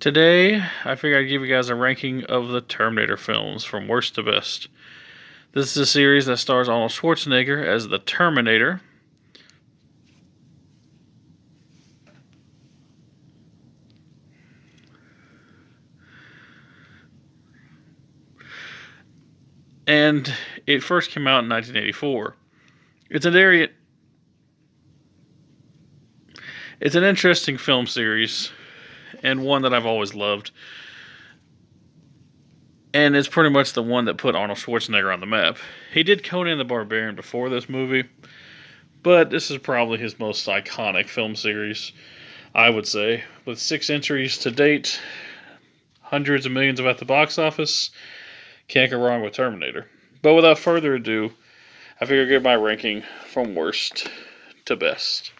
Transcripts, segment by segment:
Today, I figured I'd give you guys a ranking of the Terminator films from worst to best. This is a series that stars Arnold Schwarzenegger as the Terminator. And it first came out in 1984. It's an area. It's an interesting film series, and one that I've always loved. And it's pretty much the one that put Arnold Schwarzenegger on the map. He did Conan the Barbarian before this movie, but this is probably his most iconic film series, I would say. With 6 entries to date, hundreds of millions at the box office, can't go wrong with Terminator. But without further ado, I figure I'd give my ranking from worst to best.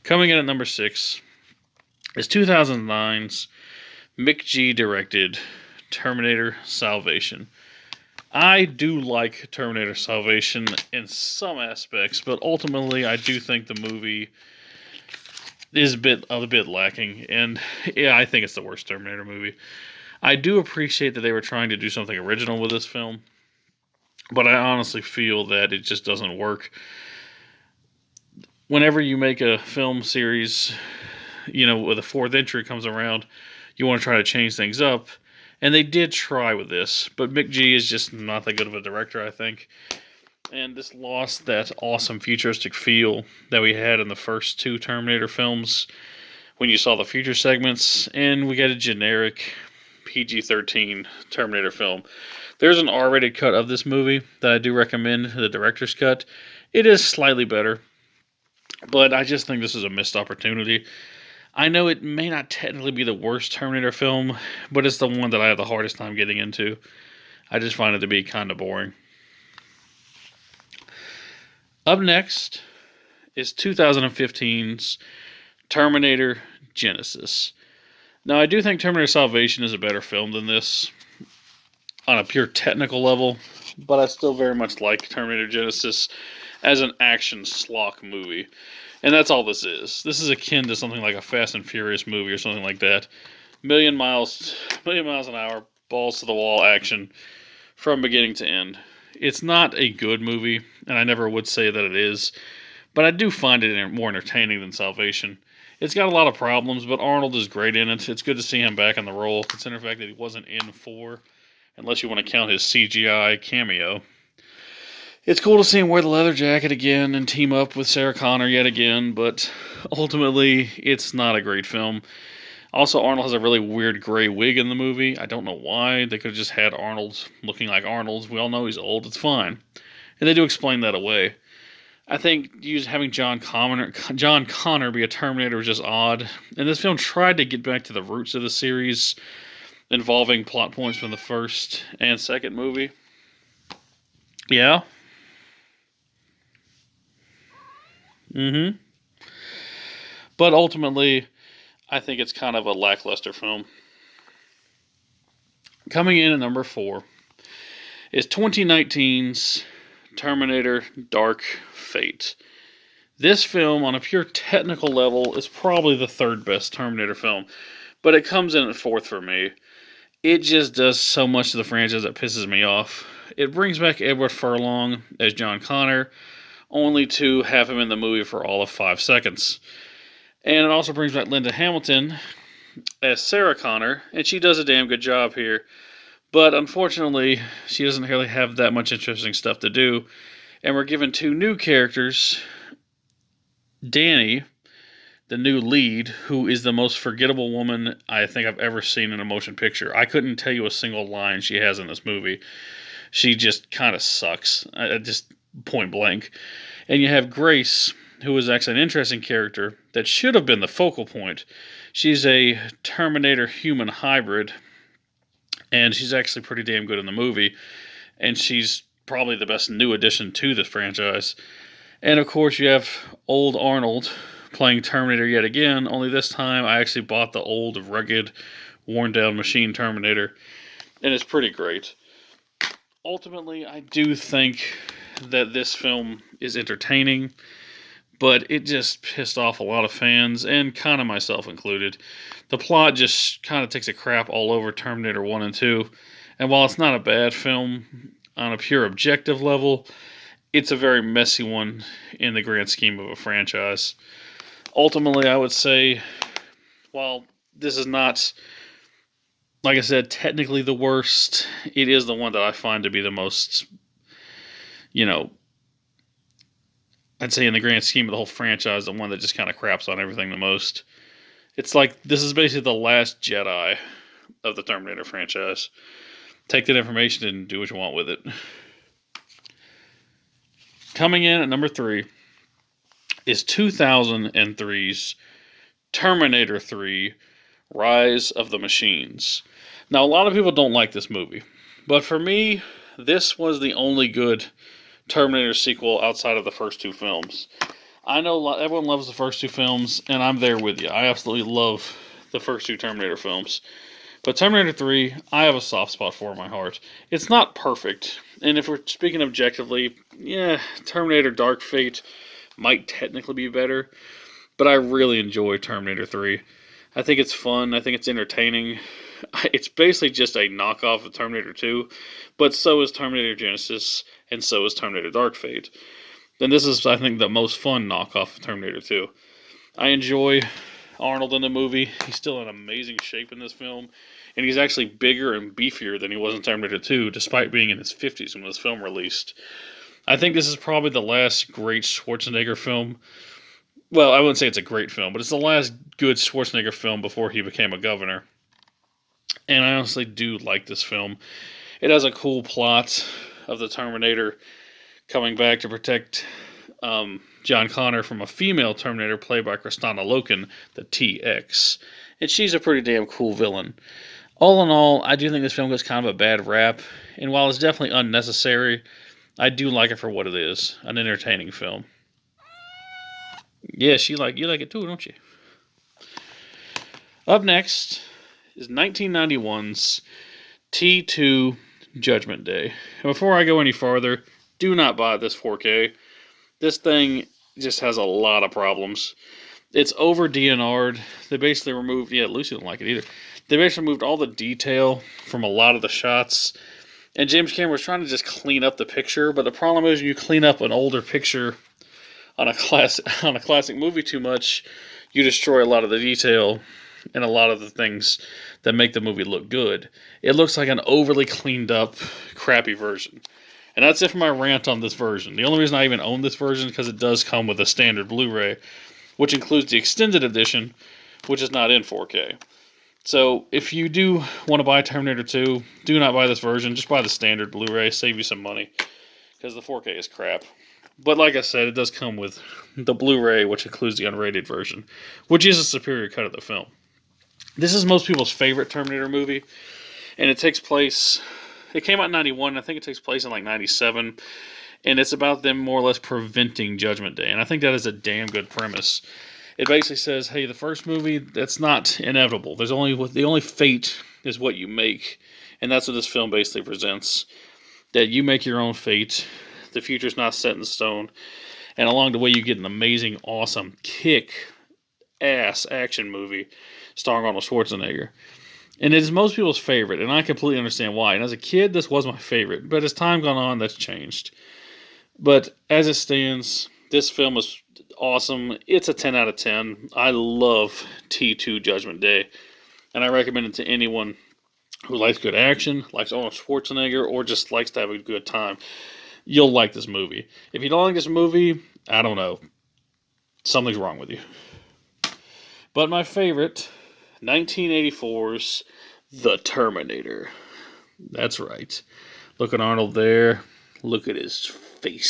Coming in at number 6 is 2009's McG directed Terminator Salvation. I do like Terminator Salvation in some aspects, but ultimately I do think the movie is a bit lacking, and yeah, I think it's the worst Terminator movie. I do appreciate that they were trying to do something original with this film, but I honestly feel that it just doesn't work. Whenever you make a film series, with a fourth entry comes around, you want to try to change things up. And they did try with this, but McG is just not that good of a director, I think. And this lost that awesome futuristic feel that we had in the first 2 Terminator films when you saw the future segments, and we got a generic PG-13 Terminator film. There's an R-rated cut of this movie that I do recommend, the director's cut. It is slightly better, but I just think this is a missed opportunity. I know it may not technically be the worst Terminator film, but it's the one that I have the hardest time getting into. I just find it to be kind of boring. Up next is 2015's Terminator Genisys. Now, I do think Terminator Salvation is a better film than this on a pure technical level, but I still very much like Terminator Genisys as an action schlock movie. And that's all this is. This is akin to something like a Fast and Furious movie or something like that. Million miles an hour, balls to the wall action from beginning to end. It's not a good movie, and I never would say that it is, but I do find it more entertaining than Salvation. It's got a lot of problems, but Arnold is great in it. It's good to see him back in the role, considering the fact that he wasn't in 4, unless you want to count his CGI cameo. It's cool to see him wear the leather jacket again and team up with Sarah Connor yet again, but ultimately, it's not a great film. Also, Arnold has a really weird gray wig in the movie. I don't know why. They could have just had Arnold looking like Arnold. We all know he's old. It's fine. And they do explain that away. I think having John Connor be a Terminator was just odd. And this film tried to get back to the roots of the series, involving plot points from the first and second movie. Yeah. But ultimately, I think it's kind of a lackluster film. Coming in at number 4 is 2019's Terminator Dark Fate. This film, on a pure technical level, is probably the 3rd best Terminator film, but it comes in at 4th for me. It just does so much to the franchise that pisses me off. It brings back Edward Furlong as John Connor, only to have him in the movie for all of 5 seconds. And it also brings back Linda Hamilton as Sarah Connor, and she does a damn good job here. But unfortunately, she doesn't really have that much interesting stuff to do. And we're given 2 new characters. Danny, the new lead, who is the most forgettable woman I think I've ever seen in a motion picture. I couldn't tell you a single line she has in this movie. She just kind of sucks. Just point blank. And you have Grace, who is actually an interesting character that should have been the focal point. She's a Terminator human hybrid, and she's actually pretty damn good in the movie, and she's probably the best new addition to this franchise. And of course you have old Arnold playing Terminator yet again, only this time I actually bought the old, rugged, worn down machine Terminator, and it's pretty great. Ultimately, I do think that this film is entertaining, but it just pissed off a lot of fans, and kind of myself included. The plot just kind of takes a crap all over Terminator 1 and 2, and while it's not a bad film on a pure objective level, it's a very messy one in the grand scheme of a franchise. Ultimately, I would say, while this is not, like I said, technically the worst, it is the one that I find to be the most, you know, I'd say in the grand scheme of the whole franchise, the one that just kind of craps on everything the most. It's like, this is basically the last Jedi of the Terminator franchise. Take that information and do what you want with it. Coming in at number 3 is 2003's Terminator 3, Rise of the Machines. Now, a lot of people don't like this movie, but for me, this was the only good Terminator sequel outside of the first 2 films. I know everyone loves the first 2 films, and I'm there with you. I absolutely love the first 2 Terminator films. But Terminator 3, I have a soft spot for in my heart. It's not perfect, and if we're speaking objectively, yeah, Terminator Dark Fate might technically be better, but I really enjoy Terminator 3. I think it's fun, I think it's entertaining. It's basically just a knockoff of Terminator 2, but so is Terminator Genisys, and so is Terminator Dark Fate. And this is, I think, the most fun knockoff of Terminator 2. I enjoy Arnold in the movie. He's still in amazing shape in this film, and he's actually bigger and beefier than he was in Terminator 2, despite being in his 50s when this film released. I think this is probably the last great Schwarzenegger film. Well, I wouldn't say it's a great film, but it's the last good Schwarzenegger film before he became a governor. And I honestly do like this film. It has a cool plot of the Terminator coming back to protect John Connor from a female Terminator played by Kristanna Loken, the TX. And she's a pretty damn cool villain. All in all, I do think this film gets kind of a bad rap. And while it's definitely unnecessary, I do like it for what it is. An entertaining film. Yeah, you like it too, don't you? Up next is 1991's T2 Judgment Day. And before I go any farther, do not buy this 4K. This thing just has a lot of problems. It's over DNR'd. They basically removed, Lucy didn't like it either. They basically removed all the detail from a lot of the shots. And James Cameron was trying to just clean up the picture, but the problem is when you clean up an older picture on a classic movie too much, you destroy a lot of the detail and a lot of the things that make the movie look good. It looks like an overly cleaned up, crappy version. And that's it for my rant on this version. The only reason I even own this version is because it does come with a standard Blu-ray, which includes the extended edition, which is not in 4K. So if you do want to buy Terminator 2, do not buy this version. Just buy the standard Blu-ray. Save you some money, because the 4K is crap. But like I said, it does come with the Blu-ray, which includes the unrated version, which is a superior cut of the film. This is most people's favorite Terminator movie, and it takes place... It came out in 91, I think it takes place in like 97, and it's about them more or less preventing Judgment Day, and I think that is a damn good premise. It basically says, hey, the first movie, that's not inevitable. The only fate is what you make, and that's what this film basically presents. That you make your own fate, the future's not set in stone, and along the way you get an amazing, awesome, kick-ass action movie starring Arnold Schwarzenegger. And it is most people's favorite, and I completely understand why. And as a kid, this was my favorite. But as time gone on, that's changed. But as it stands, this film is awesome. It's a 10 out of 10. I love T2 Judgment Day. And I recommend it to anyone who likes good action, likes Arnold Schwarzenegger, or just likes to have a good time. You'll like this movie. If you don't like this movie, I don't know. Something's wrong with you. But my favorite... 1984's The Terminator. That's right. Look at Arnold there. Look at his face.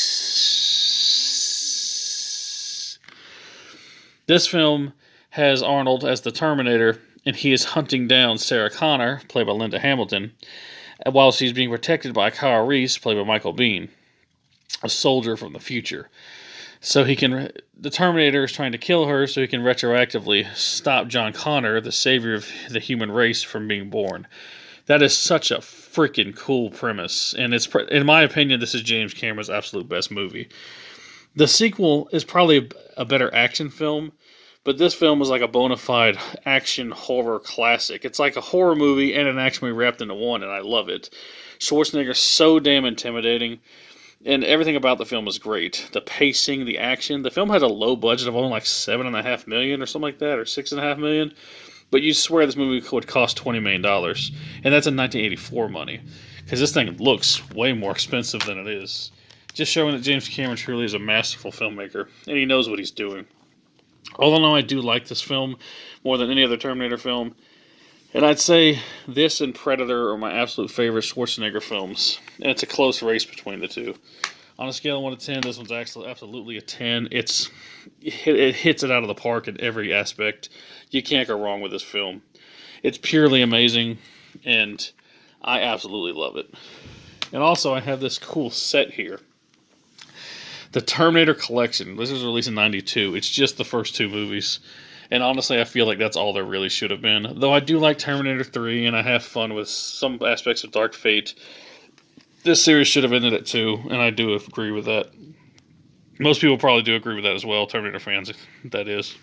This film has Arnold as the Terminator, and he is hunting down Sarah Connor, played by Linda Hamilton, while she's being protected by Kyle Reese, played by Michael Biehn, a soldier from the future. So the Terminator is trying to kill her so he can retroactively stop John Connor, the savior of the human race, from being born. That is such a freaking cool premise. And in my opinion, this is James Cameron's absolute best movie. The sequel is probably a better action film, but this film is like a bona fide action horror classic. It's like a horror movie and an action movie wrapped into one, and I love it. Schwarzenegger's so damn intimidating, and everything about the film is great. The pacing, the action. The film had a low budget of only like $7.5 million or something like that, or $6.5 million. But you swear this movie would cost $20 million, and that's in 1984 money, because this thing looks way more expensive than it is. Just showing that James Cameron truly is a masterful filmmaker, and he knows what he's doing. Although I do like this film more than any other Terminator film, and I'd say this and Predator are my absolute favorite Schwarzenegger films, and it's a close race between the two. On a scale of 1 to 10, this one's actually absolutely a 10. It hits it out of the park in every aspect. You can't go wrong with this film. It's purely amazing, and I absolutely love it. And also, I have this cool set here. The Terminator Collection. This was released in 92. It's just the first two movies. And honestly, I feel like that's all there really should have been. Though I do like Terminator 3, and I have fun with some aspects of Dark Fate. This series should have ended at 2, and I do agree with that. Most people probably do agree with that as well, Terminator fans, that is.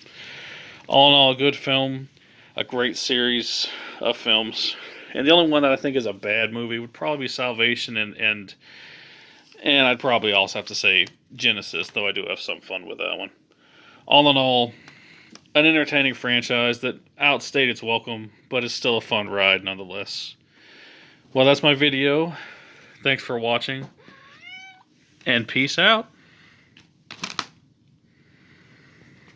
All in all, a good film, a great series of films. And the only one that I think is a bad movie would probably be Salvation, and I'd probably also have to say Genesis, though I do have some fun with that one. All in all, an entertaining franchise that outstayed its welcome, but it's still a fun ride nonetheless. Well, that's my video. Thanks for watching, and peace out.